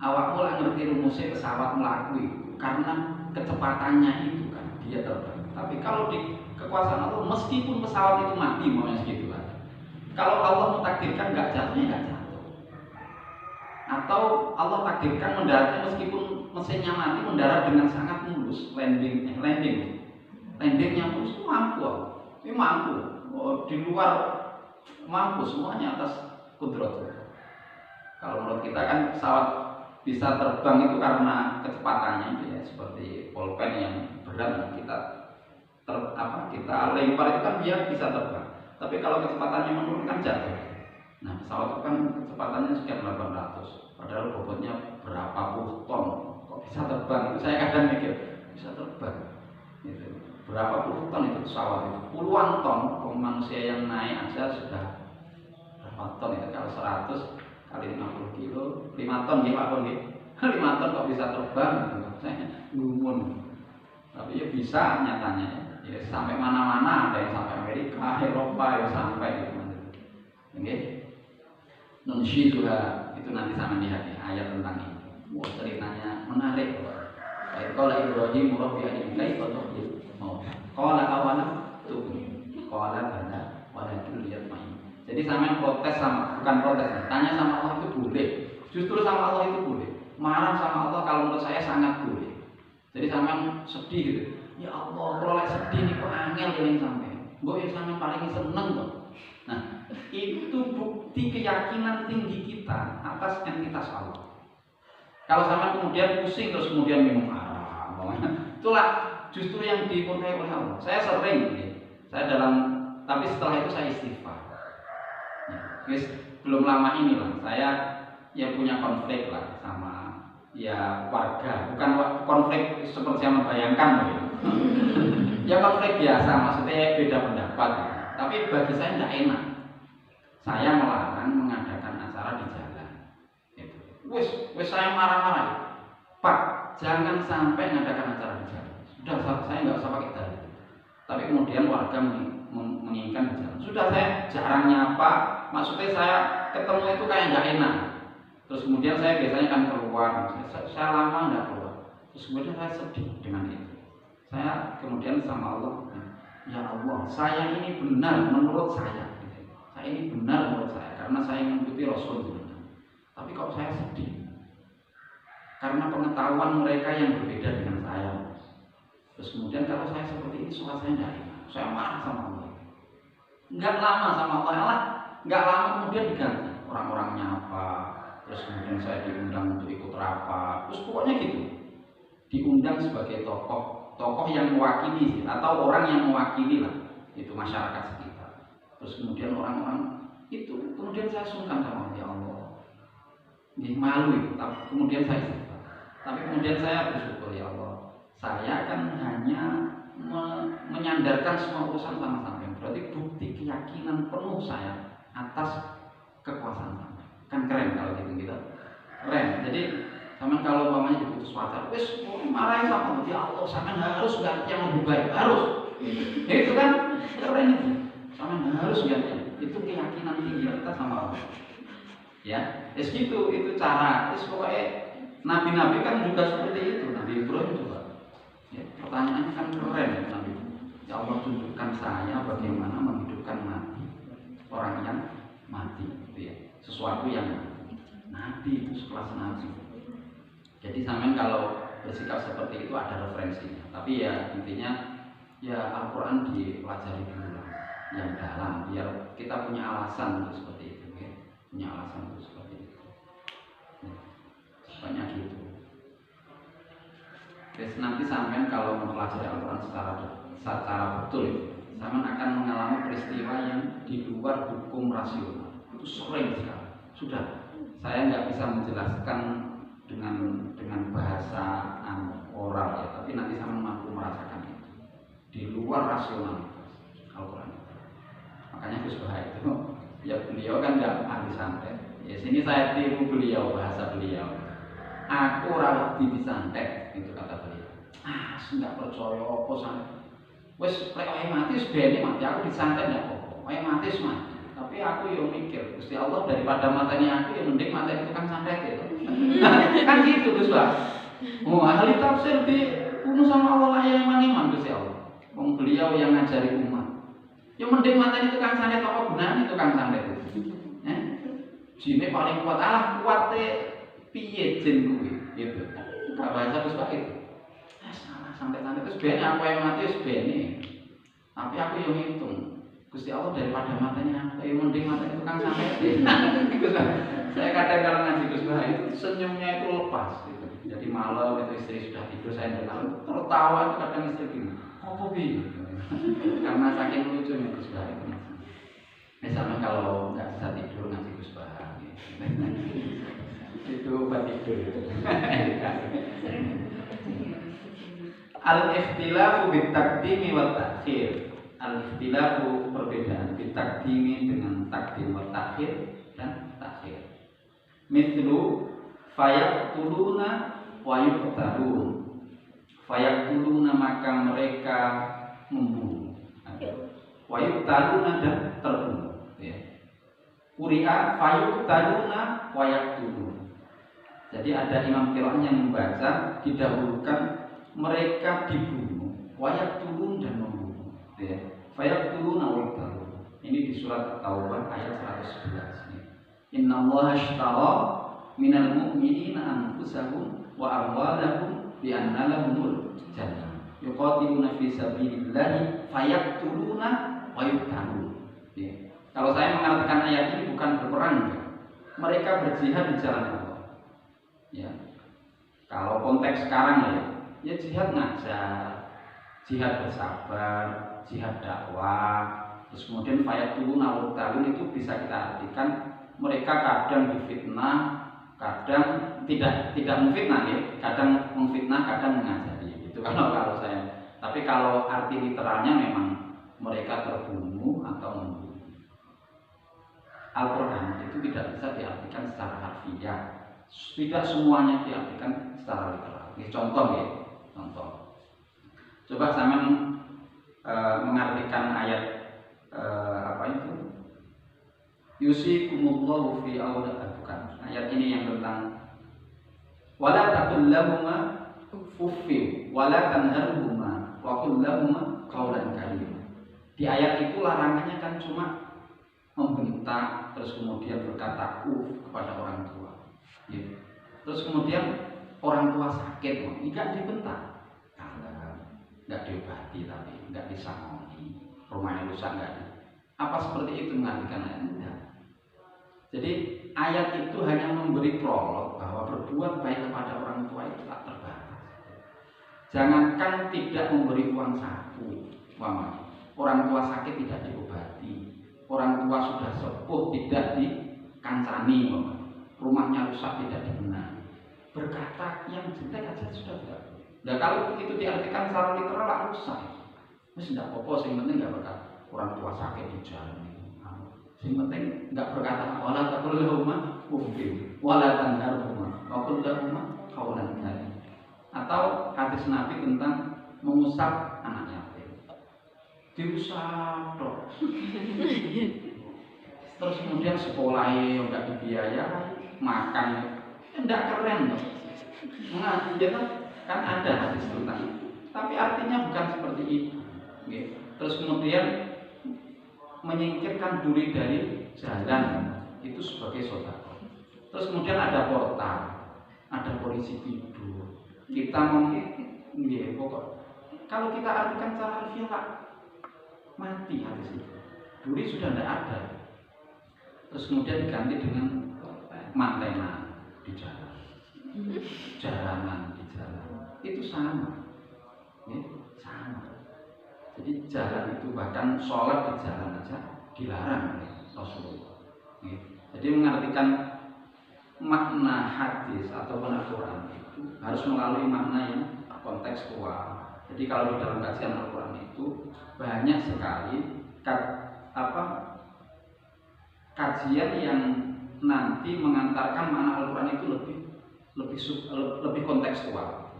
Awakmu lah ngerti rumusnya pesawat melaku itu karena kecepatannya itu kan dia terbang. Tapi kalau di kekuasaan Allah, meskipun pesawat itu mati maunya segitu kan, kalau Allah mentakdirkan nggak jatuhnya nggak jatuh, atau Allah takdirkan mendaratnya meskipun mesinnya mati mendarat dengan sangat mulus, landingnya mulus, itu mampu, ini mampu. Di luar mampu semuanya atas kudrat. Kalau menurut kita kan pesawat bisa terbang itu karena kecepatannya itu ya, seperti pulpen yang berat yang kita lempar itu kan dia bisa terbang. Tapi kalau kecepatannya menurun kan jatuh. Nah, pesawat itu kan kecepatannya sekitar 800, padahal bobotnya berapa puluh ton, kok bisa terbang? Itu saya kadang mikir, bisa terbang. Gitu. Berapa puluh ton itu pesawat itu? Puluhan ton, manusia yang naik aja sudah berapa ton itu? Kalau 100 kali 50 kilo, 5 ton ya Pak Pon ya. 5 ton kok bisa terbang gitu. Saya ngumun. Tapi ya bisa nyatanya. Ya sampai mana-mana, ada yang sampai Amerika, Eropa, ya sampai gitu. Oke. Nunshizuha itu nanti sama lihat ya, ayat tentang ini. Wah, ceritanya menarik. Qala Ibrahim rabbi arini kaifa tuhyil mauta. Qala awalam tu'min. Qala bala walakin liyatma'in. Jadi sama protes sama, bukan protes, tanya sama Allah itu boleh. Justru sama Allah itu boleh. Marah sama Allah kalau menurut saya sangat boleh. Jadi sama sedih gitu. Ya Allah, kalau lagi sedih nih kok angel yang sampai. Mbok ya sama paling seneng kok. Nah, itu bukti keyakinan tinggi kita atas entitas Allah. Kalau sama kemudian pusing terus kemudian minum arak, itulah justru yang dimurkai oleh Allah. Saya sering, saya tapi setelah itu saya istighfar. Belum lama ini lah saya ya punya konflik lah sama ya warga, bukan konflik seperti yang membayangkan begitu. Ya konflik biasa, maksudnya beda pendapat. Tapi bagi saya tidak enak. Saya melarang mengadakan acara di jalan. Gitu. Wis saya marah-marah. Pak, jangan sampai mengadakan acara di jalan. Sudah saya nggak usah pakai dalil. Tapi kemudian warga menginginkan di jalan. Sudah saya jarang nyapa. Maksudnya saya ketemu itu kayak nggak enak. Terus kemudian saya biasanya kan keluar. Saya lama nggak keluar. Terus kemudian saya sedih dengan itu. Saya kemudian sama Allah, ya Allah, saya ini benar menurut saya. Saya ini benar menurut saya karena saya mengikuti Rasul. Tapi kok saya sedih? Karena pengetahuan mereka yang berbeda dengan saya. Terus kemudian kalau saya seperti ini, suara saya tidak enak. Saya marah sama Allah. Nggak lama sama Allah, nggak lama kemudian diganti. Orang-orang nyapa, terus kemudian saya diundang untuk ikut rapat. Terus pokoknya gitu. Diundang sebagai tokoh yang mewakili atau orang yang mewakili lah itu masyarakat sekitar. Terus kemudian orang-orang itu kemudian saya sungkan sama ya Allah. Ini malu itu. Kemudian saya tapi kemudian saya bersyukur ya Allah. Saya kan hanya menyandarkan semua urusan sama sampean. Berarti bukti keyakinan penuh saya atas kekuasaan sampean. Kan keren kalau gitu. Keren. Jadi sama kalau umpamanya diputus pacar, wes marahin sama Allah, ya Allah, sama harus ganti yang lebih baik, harus. Ya, itu kan keren itu, sama harus ganti. Itu keyakinan tinggi kita sama Allah. Ya, gitu, itu cara. Pokoknya nabi-nabi kan juga seperti itu. Nabi Ibrahim juga. Ya, pertanyaannya kan keren ya Nabi. Ya Allah tunjukkan saya bagaimana menghidupkan mati, orang yang mati, gitu ya. Sesuatu yang Nabi itu sekelas Nabi. Jadi sampean kalau bersikap seperti itu ada referensinya. Tapi ya intinya ya Al-Quran dipelajari dulu lah, yang dalam, biar kita punya alasan untuk seperti itu, ya. Punya alasan untuk seperti itu. Banyak gitu. Terus nanti sampean kalau mempelajari Al-Quran secara betul, sampean akan mengalami peristiwa yang di luar hukum rasional. Itu sering sekali. Sudah, saya nggak bisa menjelaskan dengan bahasa oral ya, tapi nanti sampean mampu merasakan itu di luar rasionalitas Al-Quran. Makanya Gus Bah itu, ya beliau kan nggak ahli santet. Ya sini saya tiru beliau, bahasa beliau. Aku rawat di santet, itu kata beliau. Nggak percaya apa santet. Wes lek wae mati wis bene mati, aku disantet ndak apa. Wae mati wis mati. Tapi aku yo mikir, Gusti Allah daripada matanya aku, ya mending matanya tukang santet itu. Kan gitu Gus Bah. Oh, ahli tafsir dibunuh sama Allah lah yang iman Gusti Allah. Wong beliau yang ngajari umat. Ya mending matanya tukang santet apa gunanya tukang santet itu. Jine paling kuat, kuate piye jin kuwi gitu. Gak bahasa Gus Bah itu. Salah santet-santet terus bene aku yang mati wis bene. Tapi aku yang ngitung. Gusti Allah daripada matanya aku, mending matanya tukang santet. Saya kadang kalau ngaji Gus Bah itu senyumnya itu lepas gitu. Jadi malam itu istri sudah tidur, saya dengar tertawa itu kadang istri gini. Apa bi? Karena saking lucunya Gus Bah itu. Misalnya kalau nggak bisa tidur ngaji Gus Bah. Itu obat tidur. Al-ikhtilafu bit-taqdimi wa ta'khir. Al-ikhtilafu perbedaan bit-taqdimi dengan taqdim wa ta'khir dan ta'khir. Mithlu fayaqtuluna wa yuqtalun. Fayaqtuluna maka mereka membunuh. Wa yuqtaluna dan terbunuh. Quri'a fayuqtaluna wa yaqtulun. Jadi ada imam qiraah yang membaca didahulukan mereka dibunuh, wa yaqtulun dan membunuh. Fayaqtuluna wa yaqtulun. Ini di surat At-Taubah ayat 111. Innallaha ashtara minal mu'minina anfusahum wa amwalahum bi anna lahumul jannah. Yuqatiluna fi sabilillahi fayaqtuluna wa yuqtalun. Kalau saya mengartikan ayat ini bukan berperang, mereka berjihad di jalan Allah. Ya, kalau konteks sekarang ya jihad ngajar, jihad bersabar, jihad dakwah. Terus kemudian fayaqtuluna wa yuqtalun itu bisa kita artikan mereka kadang difitnah, kadang tidak memfitnah ya, kadang memfitnah, kadang mengajari. Itu kalau saya. Tapi kalau arti literalnya memang mereka terbunuh atau membunuh. Al-Quran itu tidak bisa diartikan secara harfiah. Tidak semuanya diartikan secara literal. Ini contoh ya, contoh. Coba saya mengartikan ayat apa itu? Yusikumullahu fi aulad, bukan. Ayat ini yang tentang wala taqul lahuma uffin wala tanharhuma wa qul lahuma qawlan karima. Di ayat itu larangannya kan cuma membentak, terus kemudian berkata kepada orang tua. Ya. Terus kemudian orang tua sakit, enggak dibentak, enggak diobati, tapi enggak disangoni, rumahnya rusak enggak. Apa seperti itu mengartikan ayat? Enggak. Jadi ayat itu hanya memberi prolog bahwa berbuat baik kepada orang tua itu tak terbatas. Jangankan tidak memberi uang saku, orang tua sakit tidak diobati. Orang tua sudah sepuh tidak dikancani, rumahnya rusak tidak dibenahi. Berkata yang jelek aja sudah tidak. Nah kalau itu diartikan secara literal lah rusak. Mesti tidak apa-apa, yang penting nggak berkata orang tua sakit di jalan. Yang penting nggak berkata wala taqul lahuma uffin wala tanharhuma wa qul lahuma qawlan karim. Atau hadis Nabi tentang mengusap anak yatim. Diusap dong. Terus kemudian sekolahnya enggak dibiayai, makan enggak keren dong. Nah, kan ada hadis tentang. Tapi artinya bukan seperti itu. Terus kemudian menyingkirkan duri dari jalan itu sebagai sedekah. Terus kemudian ada portal, ada polisi tidur. Kita pokok. Kalau kita artikan secara harfiah, mati hadis itu. Duri sudah tidak ada. Terus kemudian diganti dengan mantena di jalan, jalanan di jalan. Itu sama, sama. Jadi jalan itu bahkan sholat di jalan aja dilarang oleh Rasulullah. Jadi mengartikan makna hadis atau Al-Quran itu harus melalui makna yang kontekstual. Jadi kalau di dalam kajian Al-Quran itu banyak sekali kajian yang nanti mengantarkan makna Al-Quran itu lebih kontekstual.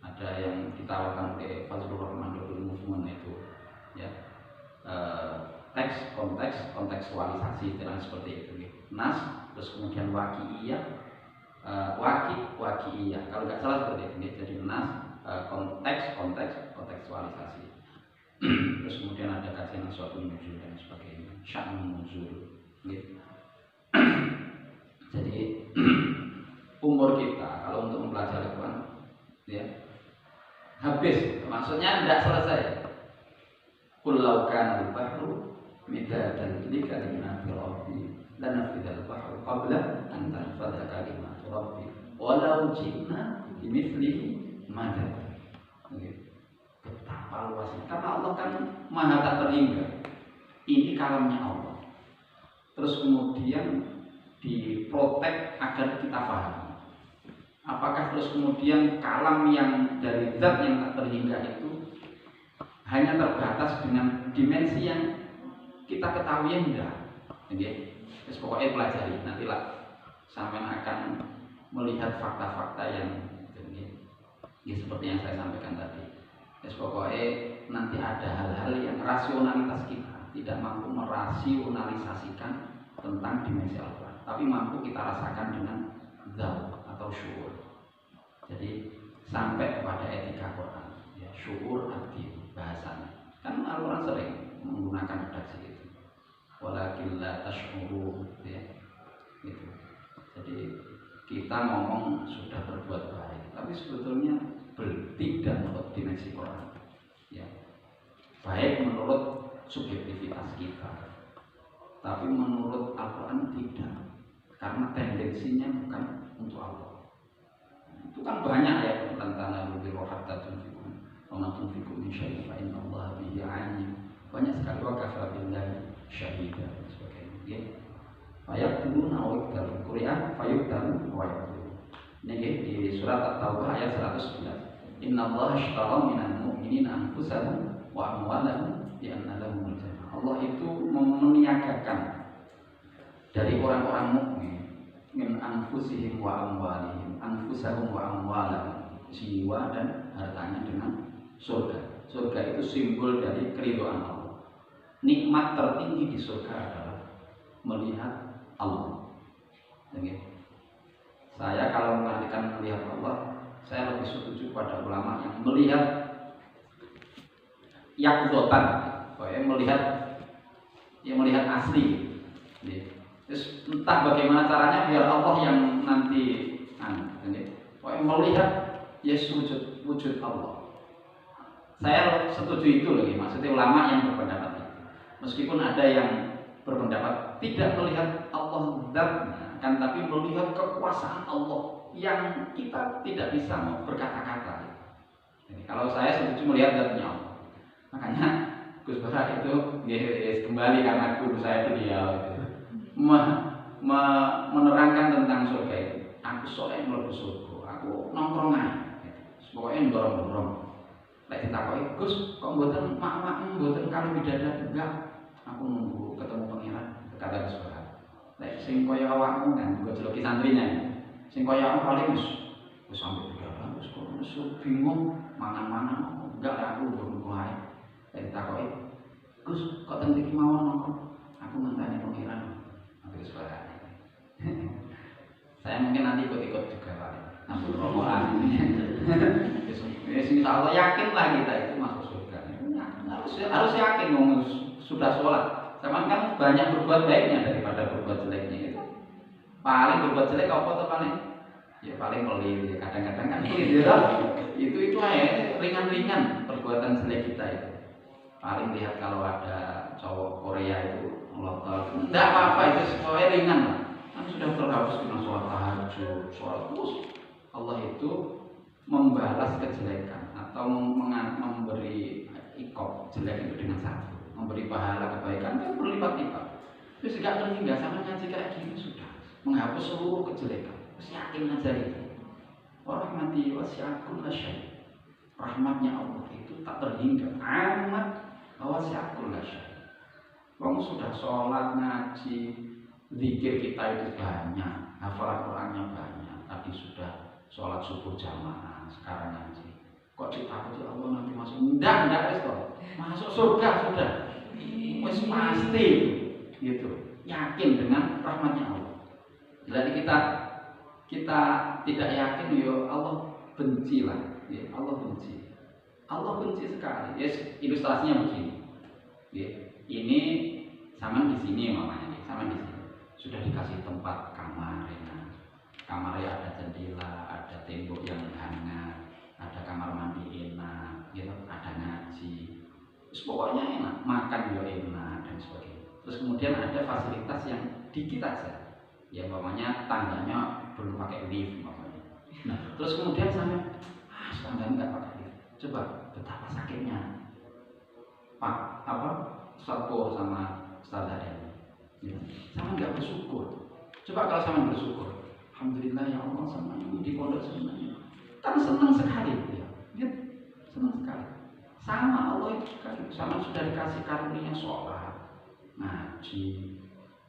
Ada yang ditawarkan oleh Fazlur Rahman Dodul Movement itu, ya, teks, konteks, kontekstualisasi dengan seperti itu. Nas, terus kemudian waqi'iyah, waqi'iyah. Kalau nggak salah seperti itu. Jadi nas, konteks, kontekstualisasi. Terus kemudian ada kajian suatu nuzul dan sebagainya, sya'nun nuzul. Jadi umur kita kalau untuk mempelajari Al-Quran, ya, habis, maksudnya tidak selesai. Qul law kana al-bahru midadan li kalimati rabbi lanafidal bahru qabla an tanfadha kalimatu rabbi walau ji'na bimithlihi madad. Betapa luasnya, karena Allah kan maha tak terhingga. Ini kalamnya Allah. Terus kemudian diprotek agar kita paham. Apakah terus kemudian kalam yang dari zat yang tak terhingga itu hanya terbatas dengan dimensi yang kita ketahui enggak? Terus pokoknya pelajari, nantilah sampai akan melihat fakta-fakta yang seperti yang saya sampaikan tadi. Terus pokoknya nanti ada hal-hal yang rasionalitas kita tidak mampu merasionalisasikan tentang dimensi Al-Quran, tapi mampu kita rasakan dengan zat atau syukur. Jadi sampai kepada etika Quran, ya, syukur hati bahasanya. Kan Al-Quran sering menggunakan redaksi itu. Walakin la tash'uru, ya. Gitu. Jadi kita ngomong sudah berbuat baik, tapi sebetulnya tidak menurut dimensi Quran. Ya. Baik menurut subjektivitas kita, tapi menurut Al-Quran tidak, karena tendensinya bukan untuk Allah. Itu kan banyak ya tentang al-birra hatta tunfiqu wa ma tunfiqu min syai'in fa inna Allaha bihi 'alim. Banyak sekali wa kafa billahi syahida dan sebagainya. Fayaktubuna wa yaktubu Quran fayuktabu wa yaktubu. Ini di surat At-Taubah ayat 111. Inna Allaha ashtara minal mu'minina anfusahum wa amwalahum bi anna lahumul jannah. Allah itu meniagakan dari orang-orang mukmin min anfusihim wa amwalihim, anfusahum wa amwalahum, jiwa dan hartanya dengan surga. Surga itu simbol dari keridhaan Allah. Nikmat tertinggi di surga adalah melihat Allah. Saya kalau mengartikan melihat Allah, saya lebih setuju pada ulama yang melihat yakdotan, melihat asli. Terus entah bagaimana caranya biar Allah yang nanti melihat wujud Allah. Saya setuju itu lagi, maksudnya ulama yang berpendapat itu. Meskipun ada yang berpendapat tidak melihat Allah zatnya, kan, tapi melihat kekuasaan Allah yang kita tidak bisa berkata-kata. Jadi, kalau saya setuju melihat zatnya Allah. Makanya Gus Baha itu kembali karena guru saya itu dia menerangkan tentang surga itu. Aku soalnya mlebu surga, aku nongkrong aja. Pokoknya dorong-dorong. Lek ditakoki, Gus, kok mboten mak-mak mboten kali bidadari? Enggak. Aku nunggu ketemu pangeran, kata Gus Baha. Lek sing kaya awakmu kan juga jeloki santrinya. Sing kaya awakmu paling wis sampe bidadari, wis bingung mangan-mangan. Enggak lah, aku nunggu ae. Lek ditakoki, Gus, kok teng iki mawon nongkrong? Aku ngenteni pangeran. Gus Baha. Saya mungkin nanti ikut-ikut juga Pak. Aku rokokan. Insya Allah yakinlah kita itu masuk surga. harus yakin sudah sholat. Sama kan banyak berbuat baiknya daripada berbuat jeleknya itu. Paling berbuat jelek apa tuh paling? Ya paling pelit ya. Kadang-kadang kan pelit ya. Itu aja ringan-ringan perbuatan jelek kita itu. Paling lihat kalau ada cowok Korea itu melotot, enggak apa-apa itu semuanya ringan lah. Kan sudah terhapus dengan sholat tahajud, sholat terus. Allah itu membalas kejelekan atau memberi ikop jelek itu dengan satu, memberi pahala kebaikan kan berlipat-lipat. Terus tidak terhingga sama ngaji kayak gini sudah menghapus seluruh kejelekan. Terus yakin aja itu. Warahmati wasi'akul lasyai. Rahmatnya Allah itu tak terhingga. Amat wasi'akul lasyai. Kamu sudah sholat, ngaji, zikir kita itu banyak, hafalan Qur'annya banyak. Tadi sudah sholat subuh jamaah, sekarang ngaji. Kok ditakut ya Allah nanti masuk? Enggak wis kok. Masuk surga sudah. Wis pasti. Gitu. Yakin dengan rahmatnya Allah. Jadi kita tidak yakin ya Allah benci lah. Ya, Allah benci. Allah benci sekali. Yes, ilustrasinya begini. Ya, ini sama di sini mamanya nih, sama di sini. Sudah dikasih tempat kamar ya. Kamarnya ada jendela, ada tembok yang hangat, ada kamar mandi enak, gitu, ada ngaji. Terus pokoknya enak, makan juga enak dan sebagainya. Terus kemudian ada fasilitas yang dikit aja. Ya mamanya tangganya belum pakai lift mamanya. Nah, terus kemudian sampai tangganya nggak pakai lift. Coba betapa sakitnya Pak Satpo sama Ustaz Hadi. Ya, sama nggak bersyukur. Coba kalau sama bersyukur. Alhamdulillah ya Allah sama ini di pondok sebenarnya kan senang sekali ya. Senang sekali sama Allah itu sama sudah dikasih karunia sholat, ngaji,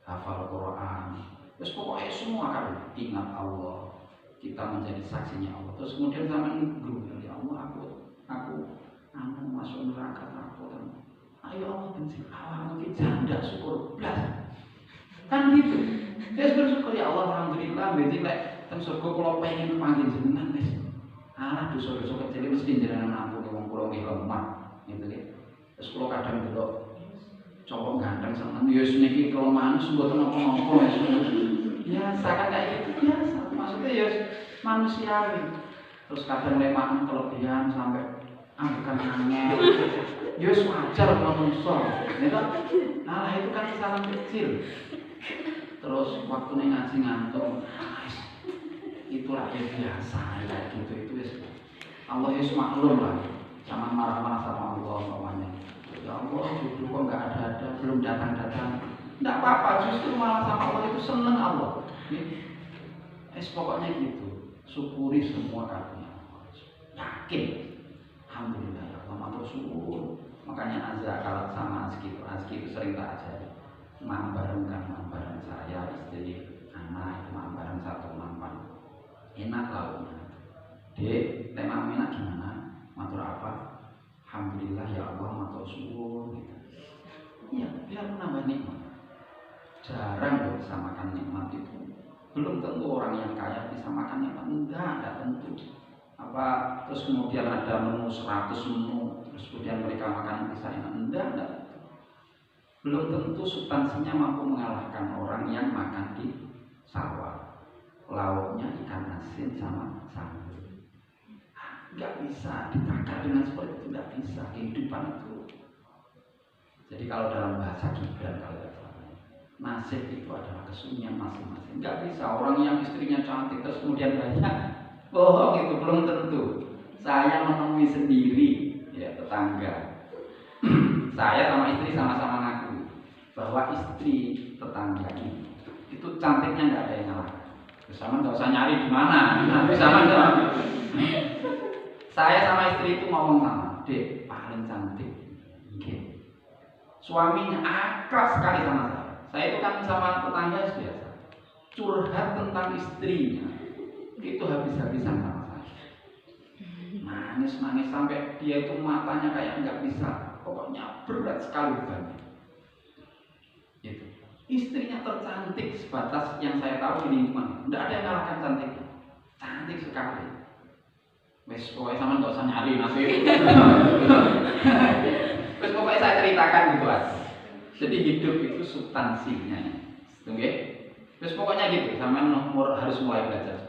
hafal Quran, terus pokoknya semua kan ingat Allah, kita menjadi saksinya Allah. Terus kemudian sama ngomong ya Allah aku masuk neraka takut. Ayo Allah benci awak mungkin janda syukur belas kan gitu. Ya bersyukur ya Allah alhamdulillah benci lek teng surga kula pengen panggil jenengan wis. Alah dosa-dosa kecil mesti jenengan ampun wong kula nggih lemah gitu ya. Terus kula kadang delok cowok ganteng seneng ya niki kelemahan mboten napa-napa wis. Biasa kan kayak gitu biasa. Maksudnya ya manusiawi. Terus kadang lek mangan kelebihan sampai ambekan angel. Ya wajar manusia. Nah itu kan kesalahan kecil. Terus waktu ngaji ngantuk, itulah yang biasa kayak gitu itu wis. Allah Yesus maklum lah, jangan marah-marah sama Allah namanya. Ya Allah jodoh kok nggak ada belum datang. Nggak apa-apa, justru malah sama Allah itu seneng Allah. Pokoknya gitu, syukuri semua karunia. Yakin, alhamdulillah ya Allah matur syukur. Makanya Azza kalau sama Azki itu sering tak ajari. Mam bareng saya, istri, anak, mam bareng satu mampan. Enak lauknya. Dek, tema enak gimana? Matur apa? Alhamdulillah ya Allah, matur syukur. Gitu. Iya, biar menambah nikmat. Jarang loh bisa makan nikmat itu. Belum tentu orang yang kaya bisa makan nikmat. Enggak tentu. Terus kemudian ada menu 100 menu, terus kemudian mereka makan bisa enak. Enggak. Belum tentu substansinya mampu mengalahkan orang yang makan di sawah. Lauknya ikan asin sama sambal. Enggak bisa ditakar dengan seperti itu, enggak bisa. Kehidupan itu. Jadi kalau dalam bahasa Gibran nasib itu adalah kesunyian masing-masing. Enggak bisa orang yang istrinya cantik terus kemudian banyak. Bohong itu belum tentu. Saya menemui sendiri ya tetangga. Saya sama istri sama-sama ngaku bahwa istri tetangga ini itu cantiknya nggak ada yang ngalah. Sama nggak usah nyari di mana. Sama nggak? Saya sama istri itu ngomong sama, Dek paling cantik. Okay. Suaminya akrab sekali sama saya. Saya itu kan sama tetangga biasa. Curhat tentang istrinya itu habis-habisan sama saya. Nangis sampai dia itu matanya kayak nggak bisa. Pokoknya berat sekali bebannya. Gitu. Istrinya tercantik sebatas yang saya tahu di lingkungan. Tidak ada yang kalahkan cantiknya. Cantik sekali. Wes pokoknya sama nggak usah nyari nanti. Wes pokoknya saya ceritakan gitu aja. Jadi hidup itu substansinya. Oke? Terus pokoknya gitu, sampean harus mulai belajar